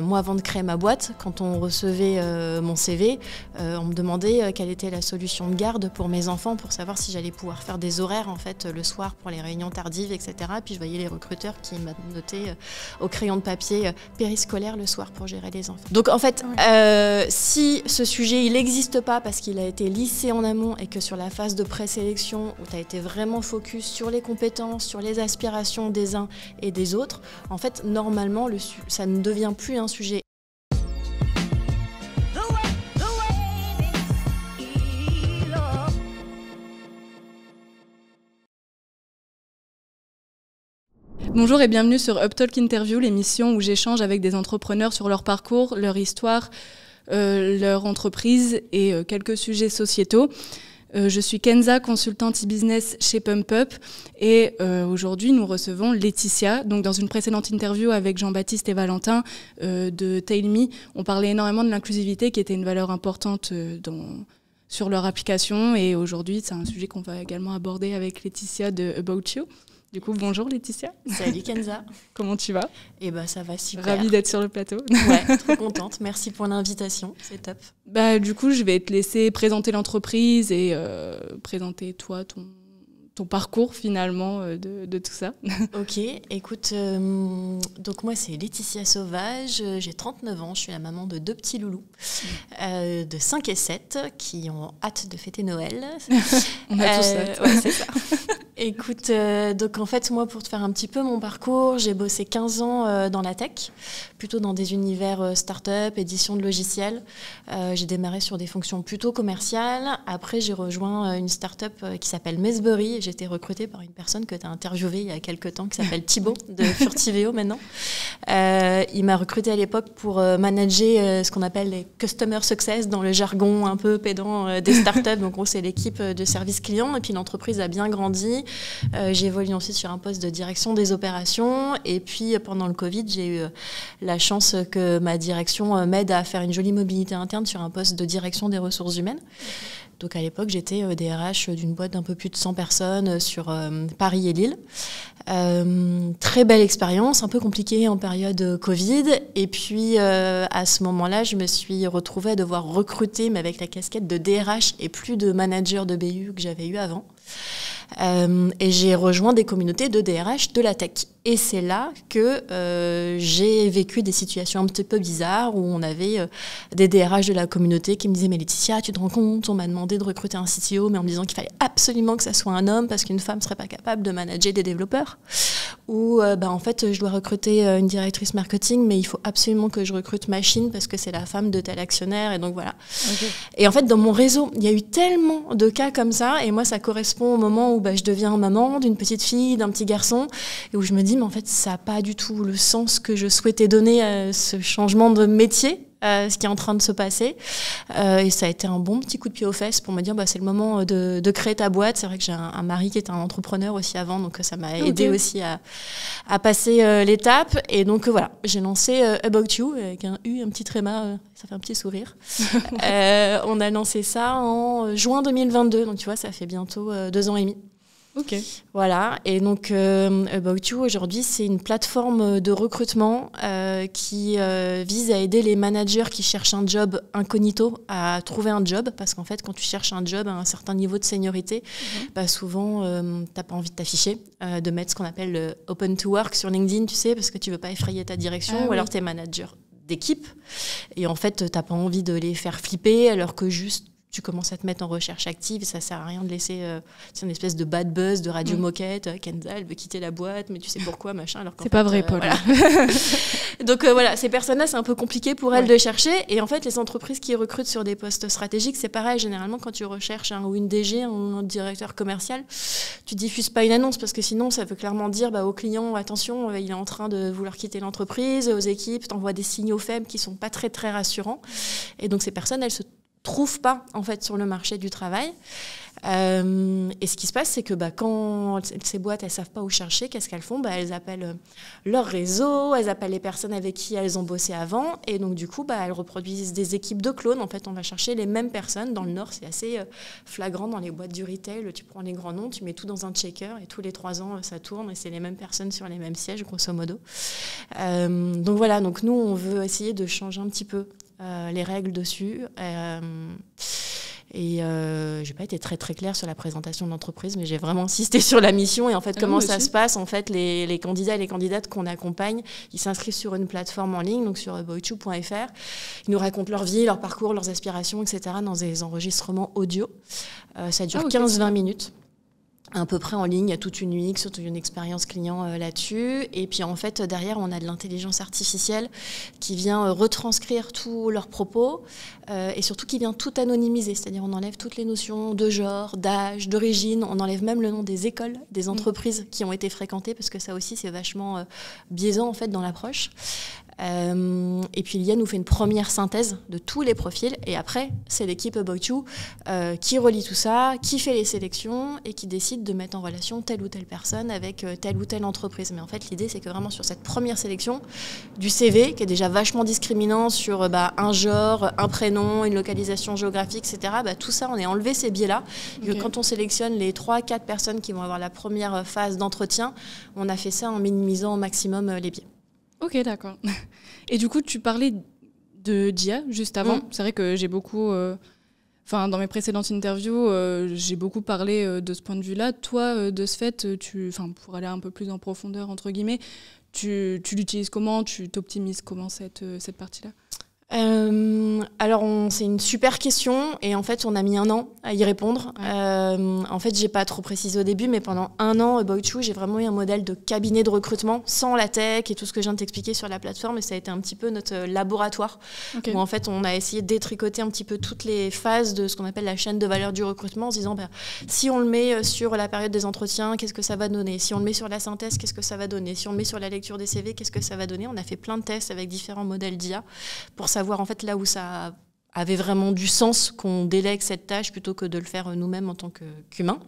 moi, avant de créer ma boîte, quand on recevait mon CV, on me demandait quelle était la solution de garde pour mes enfants, pour savoir si j'allais pouvoir faire des horaires en fait, le soir pour les réunions tardives, etc. Puis je voyais les recruteurs qui notaient au crayon de papier périscolaire le soir pour gérer les enfants. Donc en fait, si ce sujet il n'existe pas parce qu'il a été lissé en amont et que sur la phase de présélection où tu as été vraiment focus sur les compétences, sur les aspirations des uns et des autres, en fait, normalement, ça ne devient plus un sujet. Bonjour et bienvenue sur UpTalk Interview, l'émission où j'échange avec des entrepreneurs sur leur parcours, leur histoire, leur entreprise et quelques sujets sociétaux. Je suis Kenza, consultante e-business chez PumpUp et aujourd'hui nous recevons Laetitia. Donc dans une précédente interview avec Jean-Baptiste et Valentin de TailMe, on parlait énormément de l'inclusivité qui était une valeur importante sur leur application et aujourd'hui c'est un sujet qu'on va également aborder avec Laetitia de About You. Du coup, bonjour Laetitia. Salut Kenza. Comment tu vas ? Eh ben, ça va super. Ravie d'être sur le plateau. Ouais, trop contente. Merci pour l'invitation, c'est top. Du coup, je vais te laisser présenter l'entreprise et présenter toi, ton parcours finalement de tout ça. Ok, écoute, donc moi c'est Laetitia Sauvage, j'ai 39 ans, je suis la maman de 2 petits loulous de 5 et 7 qui ont hâte de fêter Noël. On a tous hâte. Ouais, c'est ça. Écoute, donc en fait moi pour te faire un petit peu mon parcours, j'ai bossé 15 ans dans la tech, plutôt dans des univers start-up, édition de logiciels. J'ai démarré sur des fonctions plutôt commerciales. Après j'ai rejoint une start-up qui s'appelle Mesbury. J'ai été recrutée par une personne que tu as interviewée il y a quelques temps qui s'appelle Thibaut de Furtiveo maintenant. Il m'a recrutée à l'époque pour manager ce qu'on appelle les Customer Success dans le jargon un peu pédant des startups. Donc c'est l'équipe de service client et puis l'entreprise a bien grandi. J'ai évolué ensuite sur un poste de direction des opérations et puis pendant le Covid, j'ai eu la chance que ma direction m'aide à faire une jolie mobilité interne sur un poste de direction des ressources humaines. Donc à l'époque, j'étais DRH d'une boîte d'un peu plus de 100 personnes sur Paris et Lille. Très belle expérience, un peu compliquée en période Covid. Et puis à ce moment-là, je me suis retrouvée à devoir recruter, mais avec la casquette de DRH et plus de manager de BU que j'avais eu avant. Et j'ai rejoint des communautés de DRH de la tech. Et c'est là que j'ai vécu des situations un petit peu bizarres où on avait des DRH de la communauté qui me disaient « Mais Laetitia, tu te rends compte, on m'a demandé de recruter un CTO, mais en me disant qu'il fallait absolument que ça soit un homme parce qu'une femme ne serait pas capable de manager des développeurs. » Ou en fait, je dois recruter une directrice marketing, mais il faut absolument que je recrute machine parce que c'est la femme de tel actionnaire. Et donc voilà. Okay. Et en fait, dans mon réseau, il y a eu tellement de cas comme ça. Et moi, ça correspond au moment où je deviens maman d'une petite fille, d'un petit garçon, et où je me dis, mais en fait, ça n'a pas du tout le sens que je souhaitais donner à ce changement de métier. Ce qui est en train de se passer. Et ça a été un bon petit coup de pied aux fesses pour me dire c'est le moment de créer ta boîte. C'est vrai que j'ai un mari qui était un entrepreneur aussi avant, donc ça m'a aidé aussi à passer l'étape. Et donc voilà, j'ai lancé About You avec un U, un petit tréma, ça fait un petit sourire. On a lancé ça en juin 2022, donc tu vois, ça fait bientôt 2 ans et demi. Ok. Voilà, et donc About You aujourd'hui c'est une plateforme de recrutement qui vise à aider les managers qui cherchent un job incognito à trouver un job, parce qu'en fait quand tu cherches un job à un certain niveau de seniorité, souvent t'as pas envie de t'afficher, de mettre ce qu'on appelle le open to work sur LinkedIn, tu sais, parce que tu veux pas effrayer ta direction, ou alors t'es manager d'équipe et en fait t'as pas envie de les faire flipper alors que juste tu commences à te mettre en recherche active et ça sert à rien de laisser c'est une espèce de bad buzz de radio moquette. Kenza elle veut quitter la boîte mais tu sais pourquoi machin, alors qu'en c'est pas vrai Paul. Voilà. Donc voilà, ces personnes-là c'est un peu compliqué pour elles de chercher, et en fait les entreprises qui recrutent sur des postes stratégiques c'est pareil, généralement quand tu recherches ou une DG, un directeur commercial, tu diffuses pas une annonce parce que sinon ça veut clairement dire aux clients attention, il est en train de vouloir quitter l'entreprise, aux équipes t'envoies des signaux faibles qui sont pas très très rassurants, et donc ces personnes elles se trouvent pas en fait sur le marché du travail. Et ce qui se passe, c'est que quand ces boîtes, elles savent pas où chercher, qu'est-ce qu'elles font ? Elles appellent leur réseau, elles appellent les personnes avec qui elles ont bossé avant, et donc du coup, elles reproduisent des équipes de clones. En fait, on va chercher les mêmes personnes. Dans le Nord, c'est assez flagrant dans les boîtes du retail. Tu prends les grands noms, tu mets tout dans un checker, et tous les 3 ans, ça tourne, et c'est les mêmes personnes sur les mêmes sièges, grosso modo. Donc voilà, donc nous, on veut essayer de changer un petit peu les règles dessus. Et je n'ai pas été très très claire sur la présentation de l'entreprise, mais j'ai vraiment insisté sur la mission et en fait comment ça se passe. En fait, les candidats et les candidates qu'on accompagne, ils s'inscrivent sur une plateforme en ligne, donc sur boychoo.fr. Ils nous racontent leur vie, leur parcours, leurs aspirations, etc. dans des enregistrements audio. Ça dure 15-20 minutes. À peu près en ligne, il y a toute une UX, toute une expérience client là-dessus. Et puis en fait, derrière, on a de l'intelligence artificielle qui vient retranscrire tous leurs propos et surtout qui vient tout anonymiser. C'est-à-dire on enlève toutes les notions de genre, d'âge, d'origine. On enlève même le nom des écoles, des entreprises qui ont été fréquentées parce que ça aussi, c'est vachement biaisant en fait dans l'approche. Et puis l'IA nous fait une première synthèse de tous les profils et après c'est l'équipe Boychoo qui relie tout ça, qui fait les sélections et qui décide de mettre en relation telle ou telle personne avec telle ou telle entreprise. Mais en fait l'idée c'est que vraiment sur cette première sélection du CV qui est déjà vachement discriminant sur un genre, un prénom, une localisation géographique, etc. Tout ça on a enlevé ces biais-là et que quand on sélectionne les 3-4 personnes qui vont avoir la première phase d'entretien, on a fait ça en minimisant au maximum les biais. Ok, d'accord. Et du coup, tu parlais d'IA juste avant. C'est vrai que j'ai beaucoup... dans mes précédentes interviews, j'ai beaucoup parlé de ce point de vue-là. Toi, de ce fait, pour aller un peu plus en profondeur, entre guillemets, tu l'utilises comment ? Tu t'optimises comment cette partie-là ? Alors c'est une super question et en fait on a mis 1 an à y répondre. En fait j'ai pas trop précisé au début mais pendant 1 an Boychoo j'ai vraiment eu un modèle de cabinet de recrutement sans la tech et tout ce que je viens de t'expliquer sur la plateforme et ça a été un petit peu notre laboratoire où en fait on a essayé de détricoter un petit peu toutes les phases de ce qu'on appelle la chaîne de valeur du recrutement en se disant si on le met sur la période des entretiens qu'est-ce que ça va donner, si on le met sur la synthèse qu'est-ce que ça va donner, si on le met sur la lecture des CV qu'est-ce que ça va donner. On a fait plein de tests avec différents modèles d'IA pour savoir en fait là où ça avait vraiment du sens qu'on délègue cette tâche plutôt que de le faire nous-mêmes en tant qu'humains.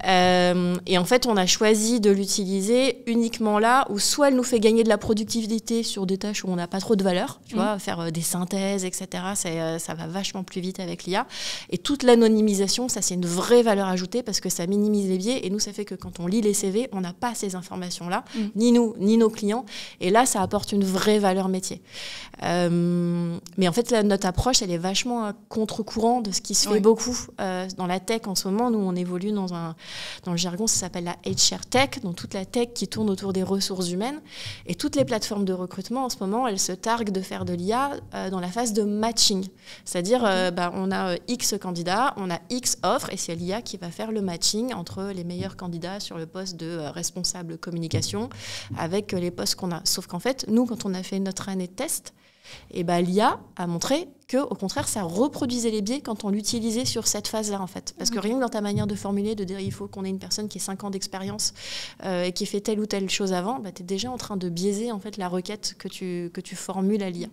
Et en fait, on a choisi de l'utiliser uniquement là où soit elle nous fait gagner de la productivité sur des tâches où on n'a pas trop de valeur, tu vois, faire des synthèses, etc. Ça va vachement plus vite avec l'IA. Et toute l'anonymisation, ça c'est une vraie valeur ajoutée parce que ça minimise les biais et nous, ça fait que quand on lit les CV, on n'a pas ces informations-là, ni nous, ni nos clients. Et là, ça apporte une vraie valeur métier. Mais en fait, notre approche, elle est vachement à contre-courant de ce qui se fait beaucoup dans la tech en ce moment. Nous, on évolue dans le jargon, ça s'appelle la HR Tech, donc toute la tech qui tourne autour des ressources humaines. Et toutes les plateformes de recrutement, en ce moment, elles se targuent de faire de l'IA dans la phase de matching. C'est-à-dire, on a X candidats, on a X offres, et c'est l'IA qui va faire le matching entre les meilleurs candidats sur le poste de responsable communication avec les postes qu'on a. Sauf qu'en fait, nous, quand on a fait notre année de test, et l'IA a montré qu'au contraire, ça reproduisait les biais quand on l'utilisait sur cette phase-là, en fait. Parce que rien que dans ta manière de formuler, de dire il faut qu'on ait une personne qui ait 5 ans d'expérience et qui ait fait telle ou telle chose avant, tu es déjà en train de biaiser en fait, la requête que tu formules à l'IA.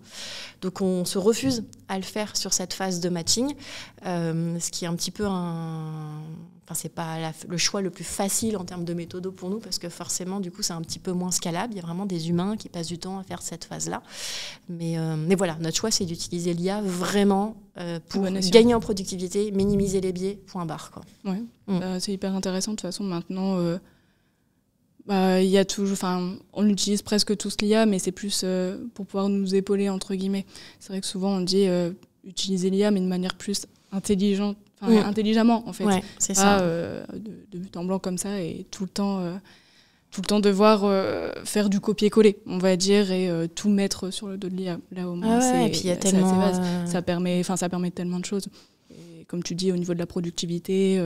Donc on se refuse à le faire sur cette phase de matching, ce qui est un petit peu c'est pas le choix le plus facile en termes de méthode pour nous parce que forcément, du coup, c'est un petit peu moins scalable. Il y a vraiment des humains qui passent du temps à faire cette phase-là. Mais voilà, notre choix, c'est d'utiliser l'IA vraiment pour gagner en productivité, minimiser les biais, point barre, quoi. Ouais. C'est hyper intéressant. De toute façon, maintenant, il y a toujours, on utilise presque tous l'IA, mais c'est plus pour pouvoir nous épauler, entre guillemets. C'est vrai que souvent, on dit utiliser l'IA, mais de manière plus intelligente. Intelligemment en fait, c'est pas de but en blanc comme ça et tout le temps devoir faire du copier-coller on va dire et tout mettre sur le dos de l'IA. Là au moins et puis il y a tellement ça permet tellement de choses et comme tu dis au niveau de la productivité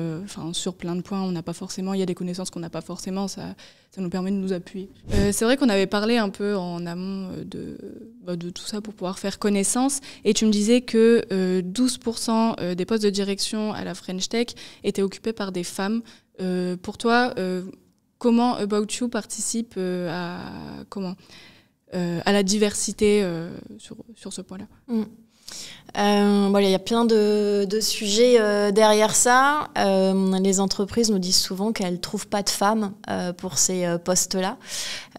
sur plein de points on n'a pas forcément, il y a des connaissances qu'on n'a pas forcément, ça nous permet de nous appuyer. C'est vrai qu'on avait parlé un peu en amont de tout ça pour pouvoir faire connaissance et tu me disais que 12% des postes de direction à la French Tech étaient occupés par des femmes. Pour toi, comment Boychoo participe à la diversité sur ce point-là ? Il y a plein de sujets derrière ça. Les entreprises nous disent souvent qu'elles ne trouvent pas de femmes pour ces postes-là.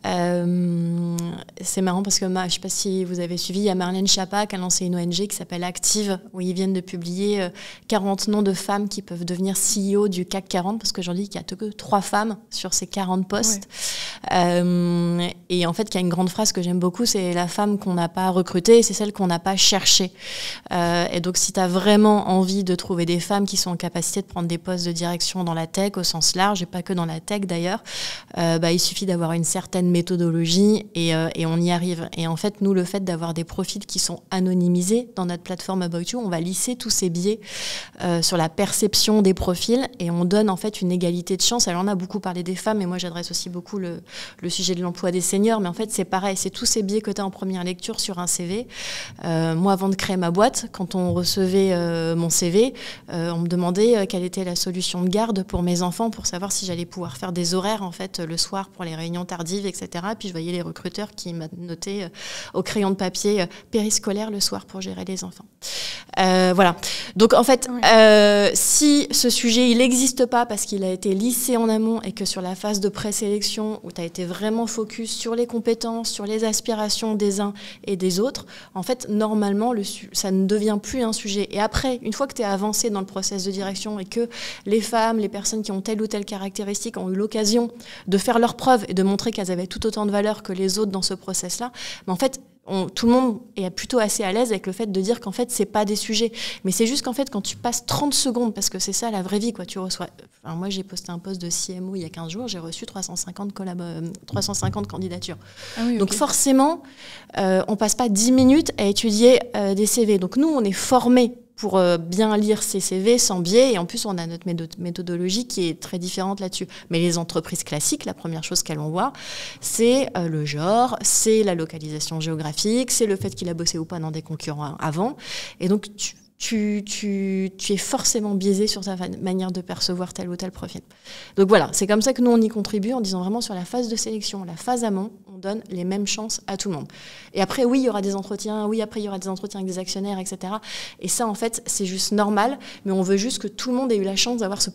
C'est marrant parce que je ne sais pas si vous avez suivi, il y a Marlène Schiappa qui a lancé une ONG qui s'appelle Active, où ils viennent de publier 40 noms de femmes qui peuvent devenir CEO du CAC 40, parce qu'aujourd'hui, il n'y a que 3 femmes sur ces 40 postes. Ouais. Et en fait, il y a une grande phrase que j'aime beaucoup, c'est la femme qu'on n'a pas recrutée, c'est celle qu'on n'a pas cherchée. Et donc, si tu as vraiment envie de trouver des femmes qui sont en capacité de prendre des postes de direction dans la tech au sens large, et pas que dans la tech d'ailleurs, il suffit d'avoir une certaine méthodologie et on y arrive. Et en fait, nous, le fait d'avoir des profils qui sont anonymisés dans notre plateforme About You, on va lisser tous ces biais sur la perception des profils et on donne en fait une égalité de chance. Alors, on a beaucoup parlé des femmes, et moi, j'adresse aussi beaucoup le sujet de l'emploi des seniors, mais en fait, c'est pareil, c'est tous ces biais que tu as en première lecture sur un CV. Moi, avant de créer ma boîte, quand on recevait mon CV, on me demandait quelle était la solution de garde pour mes enfants, pour savoir si j'allais pouvoir faire des horaires en fait le soir pour les réunions tardives, etc. Puis je voyais les recruteurs qui notaient au crayon de papier périscolaire le soir pour gérer les enfants. Voilà. Donc en fait, si ce sujet il n'existe pas parce qu'il a été lissé en amont et que sur la phase de présélection où tu as été vraiment focus sur les compétences, sur les aspirations des uns et des autres, en fait normalement ça ne devient plus un sujet. Et après, une fois que tu es avancé dans le process de direction et que les femmes, les personnes qui ont telle ou telle caractéristique ont eu l'occasion de faire leurs preuves et de montrer qu'elles avaient tout autant de valeur que les autres dans ce process-là, mais en fait, tout le monde est plutôt assez à l'aise avec le fait de dire qu'en fait, c'est pas des sujets. Mais c'est juste qu'en fait, quand tu passes 30 secondes, parce que c'est ça la vraie vie, quoi, tu reçois... Enfin, moi, j'ai posté un post de CMO il y a 15 jours, j'ai reçu 350 candidatures. Ah oui, donc forcément, on passe pas 10 minutes à étudier des CV. Donc nous, on est formés pour bien lire ces CV sans biais. Et en plus, on a notre méthodologie qui est très différente là-dessus. Mais les entreprises classiques, la première chose qu'elles vont voir, c'est le genre, c'est la localisation géographique, c'est le fait qu'il a bossé ou pas dans des concurrents avant. Et donc, tu es forcément biaisé sur ta manière de percevoir tel ou tel profil. Donc voilà, c'est comme ça que nous, on y contribue en disant vraiment sur la phase de sélection, la phase amont, on donne les mêmes chances à tout le monde. Et après, oui, il y aura des entretiens, oui, après, il y aura des entretiens avec des actionnaires, etc. Et ça, en fait, c'est juste normal, mais on veut juste que tout le monde ait eu la chance d'avoir ce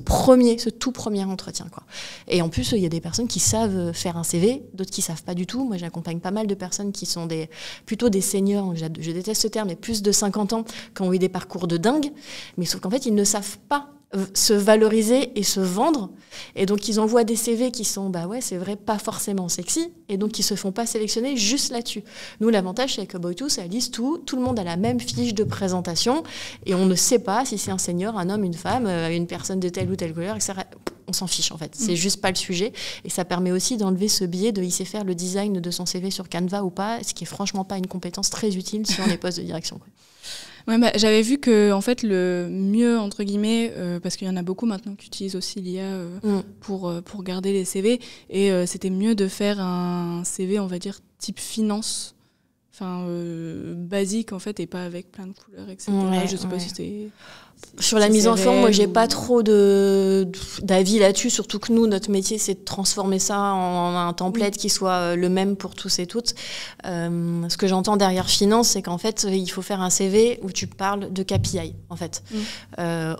tout premier entretien, quoi. Et en plus, il y a des personnes qui savent faire un CV, d'autres qui savent pas du tout. Moi, j'accompagne pas mal de personnes qui sont plutôt des seniors, je déteste ce terme, mais plus de 50 ans, qui ont eu des parcours de dingue, mais sauf qu'en fait, ils ne savent pas se valoriser et se vendre, et donc ils envoient des CV qui sont, c'est vrai, pas forcément sexy, et donc ils se font pas sélectionner juste là-dessus. Nous, l'avantage, c'est que About You, ça liste tout le monde a la même fiche de présentation, et on ne sait pas si c'est un senior, un homme, une femme, une personne de telle ou telle couleur, etc. On s'en fiche, en fait. C'est juste pas le sujet, et ça permet aussi d'enlever ce biais de il sait faire le design de son CV sur Canva ou pas, ce qui est franchement pas une compétence très utile sur les postes de direction, quoi. Ouais, j'avais vu que en fait le mieux entre guillemets, parce qu'il y en a beaucoup maintenant qui utilisent aussi l'IA pour garder les CV, et c'était mieux de faire un CV, on va dire type finance, basique en fait, et pas avec plein de couleurs, etc. Je sais pas si c'était... Sur la mise en forme, moi, j'ai pas trop d'avis là-dessus, surtout que nous, notre métier, c'est de transformer ça en un template qui soit le même pour tous et toutes. Ce que j'entends derrière finance, c'est qu'en fait, il faut faire un CV où tu parles de KPI, en fait.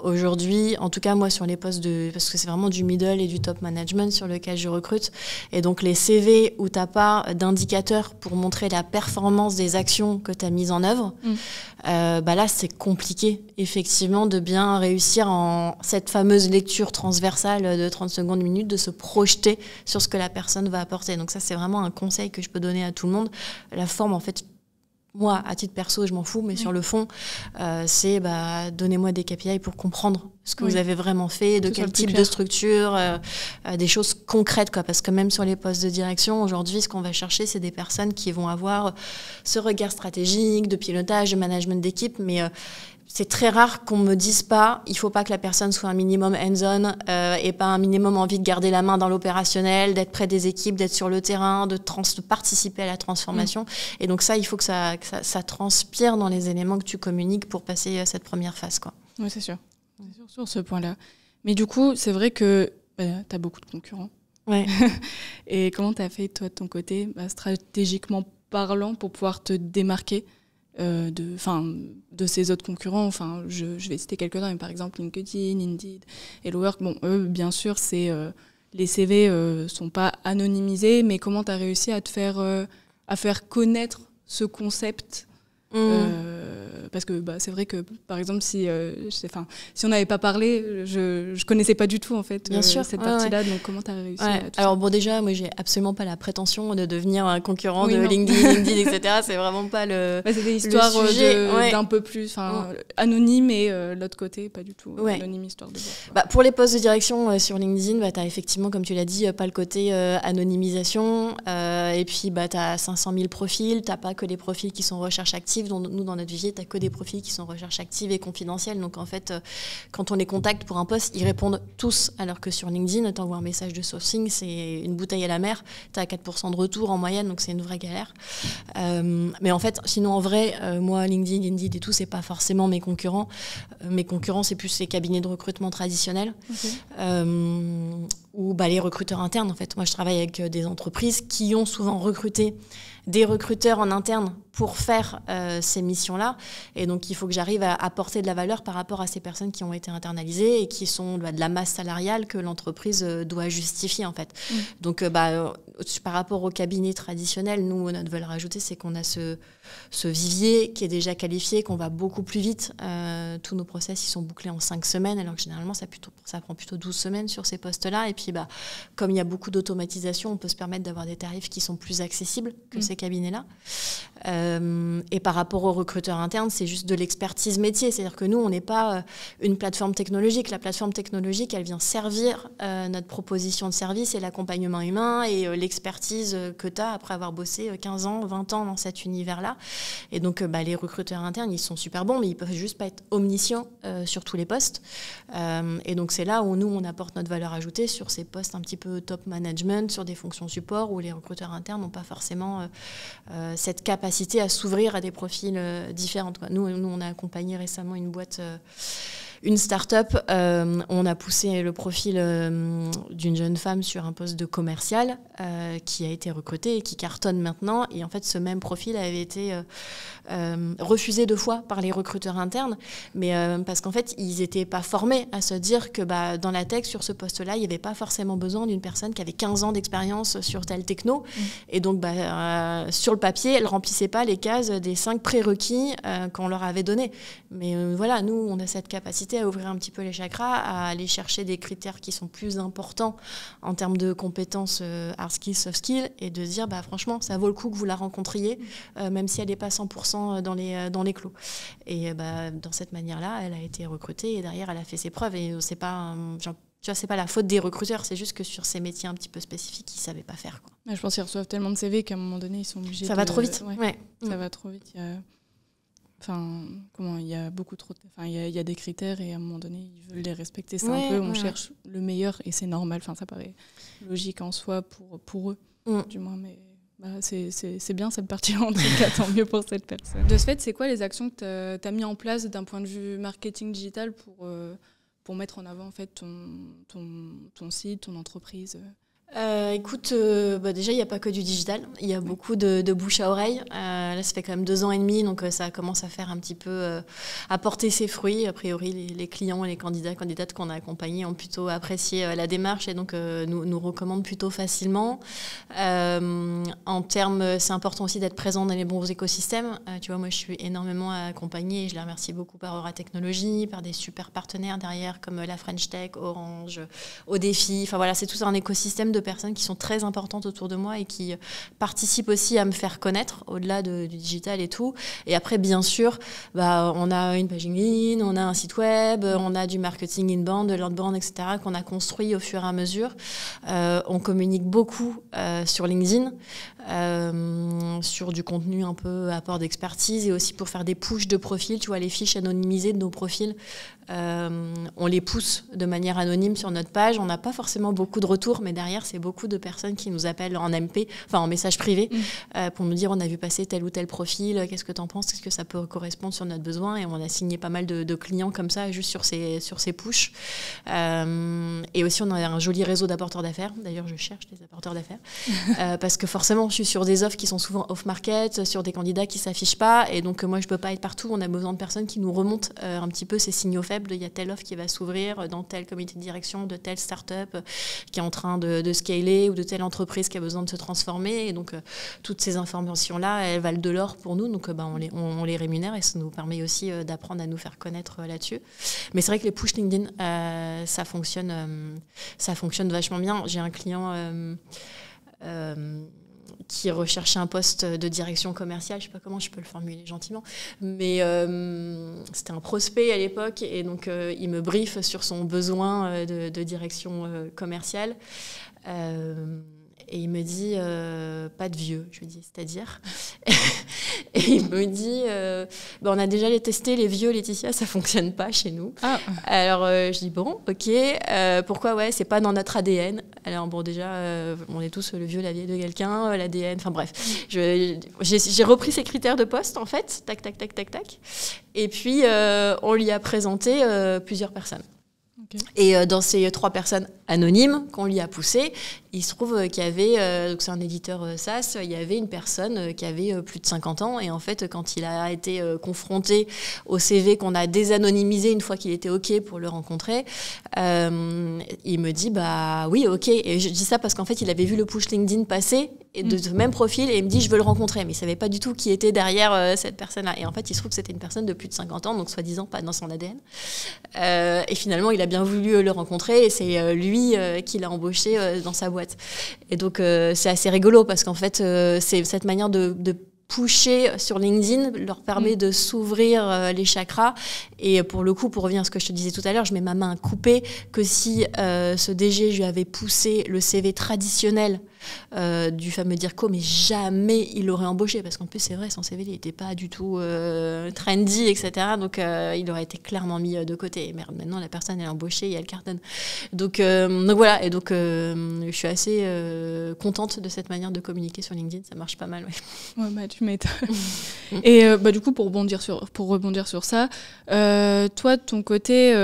Aujourd'hui, en tout cas, moi, sur les postes parce que c'est vraiment du middle et du top management sur lequel je recrute, et donc les CV où t'as pas d'indicateurs pour montrer la performance des actions que tu as mises en œuvre, là, c'est compliqué, effectivement, de bien réussir en cette fameuse lecture transversale de 30 secondes, une minute, de se projeter sur ce que la personne va apporter. Donc ça, c'est vraiment un conseil que je peux donner à tout le monde. La forme, en fait, moi, à titre perso, je m'en fous, mais sur le fond, c'est donnez-moi des KPI pour comprendre ce que vous avez vraiment fait, de quel type de structure, des choses concrètes, quoi. Parce que même sur les postes de direction, aujourd'hui, ce qu'on va chercher, c'est des personnes qui vont avoir ce regard stratégique, de pilotage, de management d'équipe, mais c'est très rare qu'on me dise pas, il faut pas que la personne soit un minimum hands-on et pas un minimum envie de garder la main dans l'opérationnel, d'être près des équipes, d'être sur le terrain, de participer à la transformation. Et donc ça, il faut que ça transpire dans les éléments que tu communiques pour passer cette première phase, quoi. Oui, c'est sûr. C'est sûr sur ce point-là. Mais du coup, c'est vrai que tu as beaucoup de concurrents. Ouais. Et comment tu as fait, toi, de ton côté, stratégiquement parlant, pour pouvoir te démarquer de ces autres concurrents. Enfin, je vais citer quelques-uns, mais par exemple LinkedIn, Indeed, Hello Work. Bon, eux, bien sûr, les CV sont pas anonymisés, mais comment tu as réussi à faire connaître ce concept? Parce que c'est vrai que par exemple si on n'avait pas parlé, je connaissais pas du tout en fait cette partie-là. Donc comment tu as réussi à tout Alors bon, déjà moi j'ai absolument pas la prétention de devenir un concurrent de LinkedIn, etc. C'est vraiment pas le c'est des histoires d'un peu plus anonyme, et l'autre côté pas du tout anonyme, histoire de voir. Pour les postes de direction sur LinkedIn, tu as effectivement, comme tu l'as dit, pas le côté anonymisation, et puis tu as 500 000 profils, tu n'as pas que les profils qui sont recherche active. Nous, dans notre vivier, tu n'as que des profils qui sont recherche active et confidentiels. Donc, en fait, quand on les contacte pour un poste, ils répondent tous. Alors que sur LinkedIn, tu envoies un message de sourcing, c'est une bouteille à la mer. Tu as 4% de retour en moyenne, donc c'est une vraie galère. Mais en fait, sinon, en vrai, moi, LinkedIn, Indeed et tout, c'est pas forcément mes concurrents. Mes concurrents, c'est plus les cabinets de recrutement traditionnels. Ou les recruteurs internes. En fait, moi, je travaille avec des entreprises qui ont souvent recruté des recruteurs en interne pour faire ces missions-là. Et donc, il faut que j'arrive à apporter de la valeur par rapport à ces personnes qui ont été internalisées et qui sont de la masse salariale que l'entreprise doit justifier, en fait. Donc, par rapport au cabinet traditionnel, nous, notre valeur ajoutée, c'est qu'on a ce vivier qui est déjà qualifié, qu'on va beaucoup plus vite. Tous nos process, ils sont bouclés en 5 semaines, alors que généralement, ça prend plutôt 12 semaines sur ces postes-là. Et puis, comme il y a beaucoup d'automatisation, on peut se permettre d'avoir des tarifs qui sont plus accessibles que ces cabinets-là. Et par rapport aux recruteurs internes, c'est juste de l'expertise métier. C'est-à-dire que nous, on n'est pas une plateforme technologique. La plateforme technologique, elle vient servir notre proposition de service et l'accompagnement humain et l'expertise que tu as après avoir bossé 15 ans, 20 ans dans cet univers-là. Et donc, les recruteurs internes, ils sont super bons, mais ils peuvent juste pas être omniscients sur tous les postes. Et donc, c'est là où nous, on apporte notre valeur ajoutée sur ces postes un petit peu top management, sur des fonctions support où les recruteurs internes n'ont pas forcément cette capacité à s'ouvrir à des profils différents. Nous, on a accompagné récemment une boîte, une start-up. On a poussé le profil d'une jeune femme sur un poste de commercial qui a été recrutée et qui cartonne maintenant. Et en fait, ce même profil avait été refusé 2 fois par les recruteurs internes, mais parce qu'en fait, ils n'étaient pas formés à se dire que dans la tech, sur ce poste-là, il n'y avait pas forcément besoin d'une personne qui avait 15 ans d'expérience sur telle techno. Et donc, sur le papier, elle ne remplissait pas les cases des 5 prérequis qu'on leur avait donnés. Mais voilà, nous, on a cette capacité à ouvrir un petit peu les chakras, à aller chercher des critères qui sont plus importants en termes de compétences hard skills, soft skills, et de se dire, franchement, ça vaut le coup que vous la rencontriez, même si elle n'est pas 100% dans les clous. Et dans cette manière-là, elle a été recrutée et derrière, elle a fait ses preuves. Et c'est pas... c'est pas la faute des recruteurs, c'est juste que sur ces métiers un petit peu spécifiques, ils ne savaient pas faire. Je pense qu'ils reçoivent tellement de CV qu'à un moment donné, ils sont obligés Ça va trop vite. Ça va trop vite. Il y a beaucoup trop... il y a des critères et à un moment donné, ils veulent les respecter. C'est un peu, on cherche le meilleur et c'est normal. Ça paraît logique en soi pour eux, du moins. Mais c'est bien cette partie, en tout cas, tant mieux pour cette personne. De ce fait, c'est quoi les actions que tu as mis en place d'un point de vue marketing digital pour mettre en avant en fait, ton site, ton entreprise? Écoute, déjà, il n'y a pas que du digital. Il y a beaucoup de bouche à oreille. Là, ça fait quand même 2 ans et demi, donc ça commence à faire un petit peu... à porter ses fruits. A priori, les clients et les candidates qu'on a accompagnés ont plutôt apprécié la démarche et donc nous recommandent plutôt facilement. En termes, c'est important aussi d'être présent dans les bons écosystèmes. Tu vois, moi, je suis énormément accompagnée et je les remercie beaucoup par Aura Technologies, par des super partenaires derrière comme la French Tech, Orange, Odéfi. Enfin voilà, c'est tout un écosystème de personnes qui sont très importantes autour de moi et qui participent aussi à me faire connaître au-delà du digital et tout. Et après, bien sûr, on a une page LinkedIn, on a un site web, on a du marketing inbound, de l'outbound, etc. qu'on a construit au fur et à mesure. On communique beaucoup sur LinkedIn, sur du contenu un peu apport d'expertise et aussi pour faire des pushes de profils. Tu vois, les fiches anonymisées de nos profils, on les pousse de manière anonyme sur notre page. On n'a pas forcément beaucoup de retours, mais derrière, c'est beaucoup de personnes qui nous appellent en MP, enfin en message privé, pour nous dire on a vu passer tel ou tel profil, qu'est-ce que tu en penses, est-ce que ça peut correspondre sur notre besoin, et on a signé pas mal de clients comme ça, juste sur ces push. Et aussi, on a un joli réseau d'apporteurs d'affaires. D'ailleurs, je cherche des apporteurs d'affaires. Parce que forcément, je suis sur des offres qui sont souvent off-market, sur des candidats qui ne s'affichent pas. Et donc, moi, je ne peux pas être partout. On a besoin de personnes qui nous remontent un petit peu ces signaux faibles. Il y a telle offre qui va s'ouvrir dans tel comité de direction, de telle start-up qui est en train de scaler, ou de telle entreprise qui a besoin de se transformer. Et donc, toutes ces informations-là, elles valent de l'or pour nous. Donc, on les rémunère, et ça nous permet aussi d'apprendre à nous faire connaître là-dessus. Mais c'est vrai que les push LinkedIn, ça fonctionne vachement bien. J'ai un client qui recherchait un poste de direction commerciale, je ne sais pas comment je peux le formuler gentiment, mais c'était un prospect à l'époque, et donc il me briefe sur son besoin de direction commerciale. Et il me dit, pas de vieux. Je lui dis, c'est-à-dire Et il me dit, on a déjà testé les vieux, Laetitia, ça ne fonctionne pas chez nous. Ah. Alors, je dis, bon, ok, pourquoi? Ouais, c'est pas dans notre ADN. Alors, bon, déjà, on est tous le vieux, la vieille de quelqu'un, l'ADN, enfin bref. J'ai repris ces critères de poste, en fait, tac, tac, tac, tac, tac. Et puis, on lui a présenté plusieurs personnes. Okay. Et dans ces 3 personnes anonymes qu'on lui a poussées, il se trouve qu'il y avait, donc c'est un éditeur SaaS, il y avait une personne qui avait plus de 50 ans, et en fait, quand il a été confronté au CV qu'on a désanonymisé une fois qu'il était OK pour le rencontrer, il me dit, bah oui, OK. Et je dis ça parce qu'en fait, il avait vu le push LinkedIn passer, et de ce même profil, et il me dit, je veux le rencontrer. Mais il ne savait pas du tout qui était derrière cette personne-là. Et en fait, il se trouve que c'était une personne de plus de 50 ans, donc soi-disant pas dans son ADN. Et finalement, il a bien voulu le rencontrer, et c'est lui qui l'a embauché dans sa boîte. Et donc, c'est assez rigolo, parce qu'en fait, c'est cette manière de pusher sur LinkedIn leur permet de s'ouvrir les chakras. Et pour le coup, pour revenir à ce que je te disais tout à l'heure, je mets ma main à couper que si ce DG lui avait poussé le CV traditionnel du fameux DIRCO, mais jamais il l'aurait embauché, parce qu'en plus c'est vrai, son CV il n'était pas du tout trendy, etc. Donc il aurait été clairement mis de côté. Et merde, maintenant la personne elle est embauchée et elle cartonne. Donc voilà, et donc je suis assez contente de cette manière de communiquer sur LinkedIn, ça marche pas mal. Ouais, bah tu m'étonnes. Et du coup pour rebondir sur ça, toi de ton côté,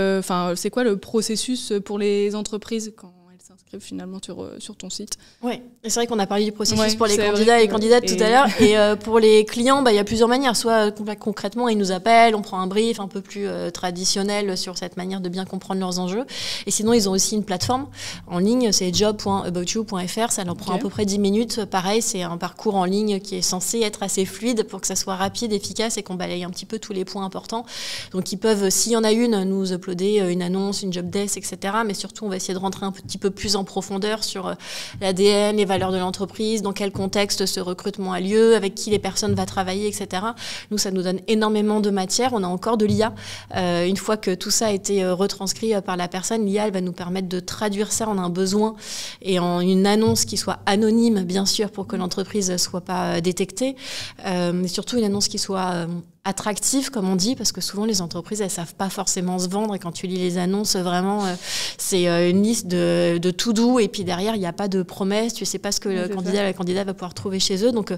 c'est quoi le processus pour les entreprises quand s'inscrivent finalement sur ton site? Oui, c'est vrai qu'on a parlé du processus pour les candidats et candidates tout à l'heure. Et pour les clients, il y a plusieurs manières. Soit concrètement, ils nous appellent, on prend un brief un peu plus traditionnel sur cette manière de bien comprendre leurs enjeux. Et sinon, ils ont aussi une plateforme en ligne, c'est job.aboutyou.fr. Ça leur prend à peu près 10 minutes. Pareil, c'est un parcours en ligne qui est censé être assez fluide pour que ça soit rapide, efficace et qu'on balaye un petit peu tous les points importants. Donc, ils peuvent, s'il y en a une, nous uploader une annonce, une job desk, etc. Mais surtout, on va essayer de rentrer un petit peu plus en profondeur sur l'ADN, les valeurs de l'entreprise, dans quel contexte ce recrutement a lieu, avec qui les personnes vont travailler, etc. Nous, ça nous donne énormément de matière. On a encore de l'IA. Une fois que tout ça a été retranscrit par la personne, l'IA, elle va nous permettre de traduire ça en un besoin et en une annonce qui soit anonyme, bien sûr, pour que l'entreprise ne soit pas détectée, mais surtout une annonce qui soit attractive, comme on dit, parce que souvent les entreprises elles savent pas forcément se vendre, et quand tu lis les annonces, vraiment c'est une liste de tout doux, et puis derrière il n'y a pas de promesses, tu sais pas ce que le candidat, la candidate va pouvoir trouver chez eux. Donc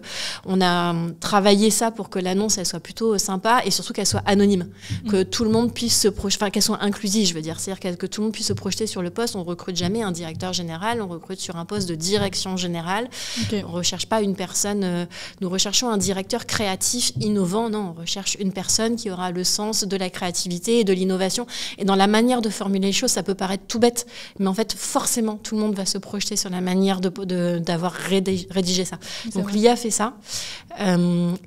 on a travaillé ça pour que l'annonce elle soit plutôt sympa, et surtout qu'elle soit anonyme, que tout le monde puisse se projeter, enfin qu'elle soit inclusive, je veux dire, c'est-à-dire que tout le monde puisse se projeter sur le poste. On recrute jamais un directeur général, on recrute sur un poste de direction générale. On recherche pas une personne, nous recherchons un directeur créatif innovant, non, on recherche une personne qui aura le sens de la créativité et de l'innovation. Et dans la manière de formuler les choses, ça peut paraître tout bête, mais en fait, forcément, tout le monde va se projeter sur la manière d'avoir rédigé ça. Donc l'IA fait ça.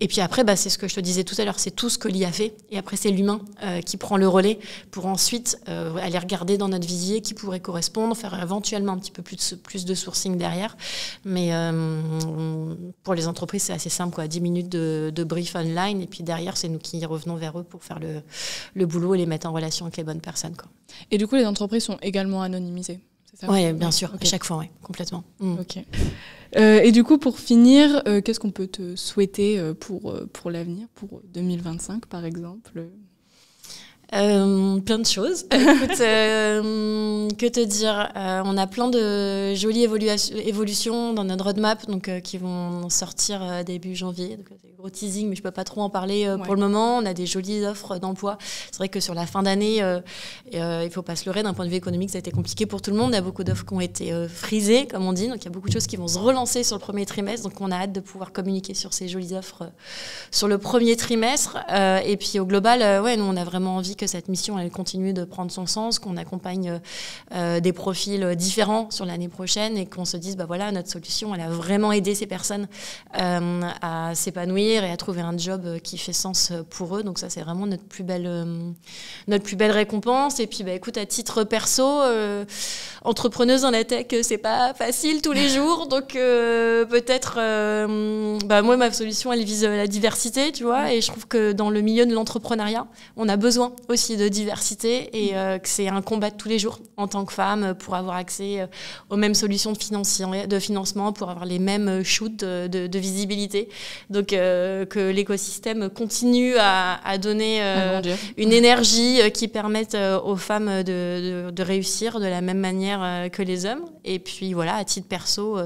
Et puis après, c'est ce que je te disais tout à l'heure, c'est tout ce que l'IA fait. Et après, c'est l'humain qui prend le relais pour ensuite aller regarder dans notre visier qui pourrait correspondre, faire éventuellement un petit peu plus de sourcing derrière. Mais pour les entreprises, c'est assez simple, quoi. 10 minutes de brief online, et puis derrière, c'est nous qui revenons vers eux pour faire le boulot et les mettre en relation avec les bonnes personnes, quoi. Et du coup, les entreprises sont également anonymisées, c'est ça? Oui, bien sûr, à chaque fois, oui, complètement. Ok. Et du coup, pour finir, qu'est-ce qu'on peut te souhaiter pour l'avenir, pour 2025 par exemple? Plein de choses. Écoute, que te dire, on a plein de jolies évolutions dans notre roadmap qui vont sortir début janvier. Donc, c'est gros teasing, mais je ne peux pas trop en parler pour le moment. On a des jolies offres d'emploi. C'est vrai que sur la fin d'année, il ne faut pas se leurrer, d'un point de vue économique, ça a été compliqué pour tout le monde. Il y a beaucoup d'offres qui ont été frisées, comme on dit. Donc il y a beaucoup de choses qui vont se relancer sur le premier trimestre. Donc on a hâte de pouvoir communiquer sur ces jolies offres sur le premier trimestre. Et puis au global, nous, on a vraiment envie que cette mission elle continue de prendre son sens, qu'on accompagne des profils différents sur l'année prochaine et qu'on se dise, notre solution, elle a vraiment aidé ces personnes à s'épanouir et à trouver un job qui fait sens pour eux. Donc ça, c'est vraiment notre plus belle récompense. Et puis, écoute, à titre perso, entrepreneuse dans la tech, c'est pas facile tous les jours. Donc peut-être, moi, ma solution, elle vise la diversité, tu vois. Et je trouve que dans le milieu de l'entrepreneuriat, on a besoin aussi de diversité et que c'est un combat de tous les jours en tant que femme pour avoir accès aux mêmes solutions de financement, pour avoir les mêmes shoots de visibilité. Donc que l'écosystème continue à donner une énergie qui permette aux femmes de réussir de la même manière que les hommes. Et puis voilà, à titre perso,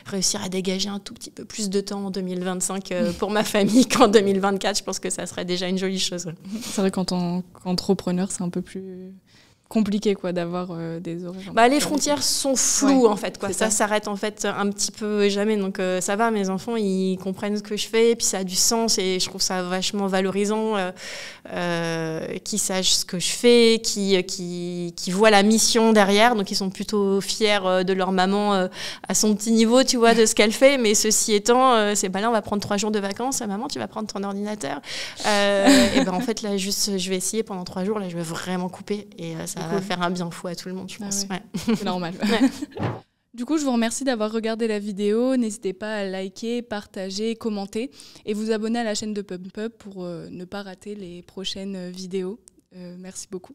réussir à dégager un tout petit peu plus de temps en 2025 pour ma famille qu'en 2024, je pense que ça serait déjà une jolie chose. C'est vrai qu'en tant qu'entrepreneur, c'est un peu plus compliqué d'avoir des horaires. Les frontières sont floues en fait. Ça s'arrête en fait un petit peu jamais. Donc ça va, mes enfants ils comprennent ce que je fais, et puis ça a du sens et je trouve ça vachement valorisant qu'ils sachent ce que je fais, qui voient la mission derrière. Donc ils sont plutôt fiers de leur maman à son petit niveau, tu vois, de ce qu'elle fait. Mais ceci étant, c'est là on va prendre 3 jours de vacances. Maman, tu vas prendre ton ordinateur. Et en fait là juste je vais essayer pendant 3 jours. Là je vais vraiment couper et ça va faire un bien fou à tout le monde, je pense. Ouais. C'est normal. Du coup, je vous remercie d'avoir regardé la vidéo. N'hésitez pas à liker, partager, commenter et vous abonner à la chaîne de Pump Up pour ne pas rater les prochaines vidéos. Merci beaucoup.